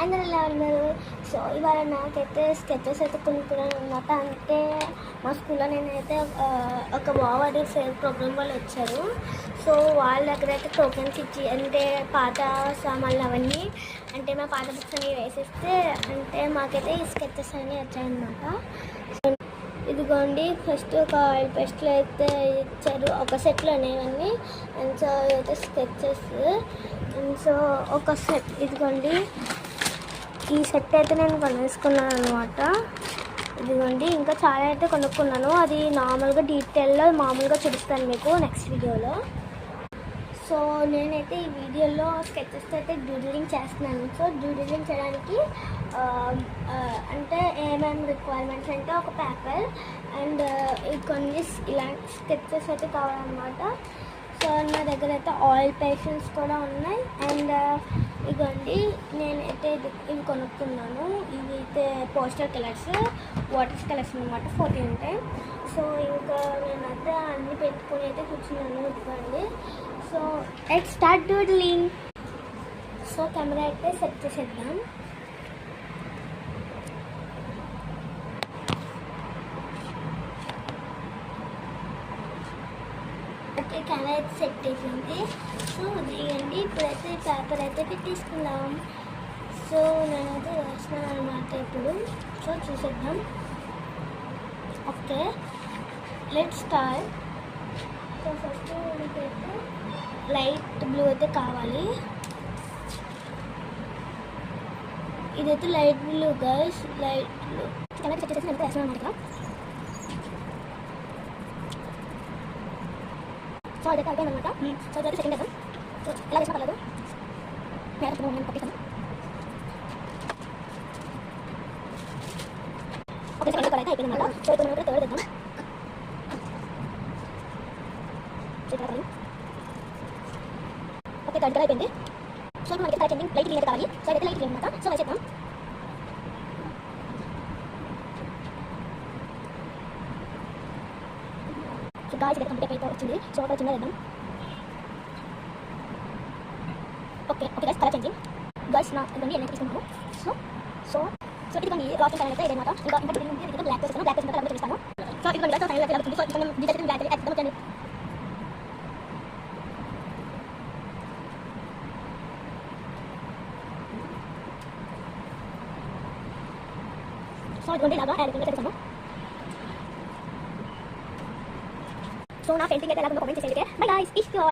అందరూ ఎలా ఉన్నారు? సో ఇవాళ నాకైతే స్కెచెస్ అయితే కొనుక్కున్నాను అనమాట. అంటే మా స్కూల్లో నేనైతే ఒక వావ్ ఫేర్ ప్రోగ్రామ్ వాళ్ళు వచ్చారు. సో వాళ్ళ దగ్గర అయితే టోకెన్స్ ఇచ్చి అంటే పాత సామాన్లు అవన్నీ అంటే మా పాత బుక్స్ అన్ని వేసేస్తే అంటే మాకైతే ఈ స్కెచెస్ అన్నీ వచ్చాయన్నమాట. ఇదిగోండి ఫస్ట్ ఒక ఆయిల్ పేస్ట్లు అయితే ఇచ్చారు ఒక సెట్లో అనేవన్నీ. అండ్ సో అయితే స్కెచెస్. అండ్ సో ఒక సెట్ ఇదిగోండి ఈ సెట్ అయితే నేను కొనేసుకున్నాను అనమాట. ఇదిగోండి ఇంకా చాలా అయితే కొనుక్కున్నాను. అది నార్మల్గా డీటెయిల్లో మామూలుగా చూపిస్తాను మీకు నెక్స్ట్ వీడియోలో. సో నేనైతే ఈ వీడియోలో స్కెచెస్ అయితే డూడిలింగ్ చేస్తున్నాను. సో డూడిలింగ్ చేయడానికి అంటే ఏమేమి రిక్వైర్మెంట్స్ అంటే ఒక పేపర్ అండ్ కొన్ని ఇలాంటి స్కెచెస్ అయితే కావాలన్నమాట. సో నా దగ్గర అయితే ఆయిల్ పేషెంట్స్ కూడా ఉన్నాయి. అండ్ ఇదిగోండి నేనైతే ఇవి కొనుక్కున్నాను. ఇవి అయితే పోస్టర్ కలర్స్ వాటర్ కలర్స్ అనమాట 40 ఉంటాయి. సో ఇంకా నేనైతే అన్నీ పెట్టుకుని అయితే కూర్చున్నాను. ఇదిగోండి so let's start doodling. So camera అయితే సెట్ చేసేద్దాం. ఓకే కెమెరా అయితే సెట్ అయిపోయింది. సో దిగండి ఇప్పుడైతే పేపర్ అయితే పెట్టేసుకుందాం. సో నేనైతే వేస్తున్నాను అనమాట ఇప్పుడు. సో చూసేద్దాం. Okay let's start. So first మనకైతే లైట్ బ్లూ అయితే కావాలి. ఇదైతే light blue guys, light blue. Camera set చేసేసి నేనైతే వేస్తున్నాను అనమాట. సో అదైతే అయిపోయిందనమాట. సో ఇదైతే సెకండ్ వేద్దాం. సో ఎలా వేసినా పర్లేదు. నేను పట్టిస్తాను. ఓకే సెకండ్ కలర్ అయితే అయిపోయిందనమాట. సో ఇప్పుడు మనం థర్డ్ వేద్దాం. ఓకే థర్డ్ కలర్ అయిపోయింది. సో ఇప్పుడు మనకి కలర్ చేంజింగ్ లైట్ గ్రీన్ అయితే కావాలి. సో ఇదైతే లైట్ గ్రీన్ అనమాట. సో వేసేద్దాం. సో గాయ్స్ ఇదైతే కంప్లీట్ అయితే వచ్చింది. సో ఒక చిన్న వేద్దాం. Okay guys colour changing guys నా ఇవన్నీ నేను తీసుకున్నాను. సో ఇదిగోండి రాసింగ్ కలర్ అయితే ఇదన్నమాట. ఇంకా ఇది బ్లాక్ వేస్తాను. బ్లాక్ వేసిన తర్వాత చూపిస్తాను. సో ఇదిగోండి గైస్ ఫైనల్ అయితే అవుతుంది. సో ఇప్పుడు డిజైన్ బ్లాక్ అయితే ఎక్స్టెండ్ చేయండి. సో ఇదిగోండి ఇలాగా యాడ్ చేస్తాను. సో నా పెయింటింగ్ అయితే ఎలా ఉందో కామెంట్ చేసేయండి. Bye guys if you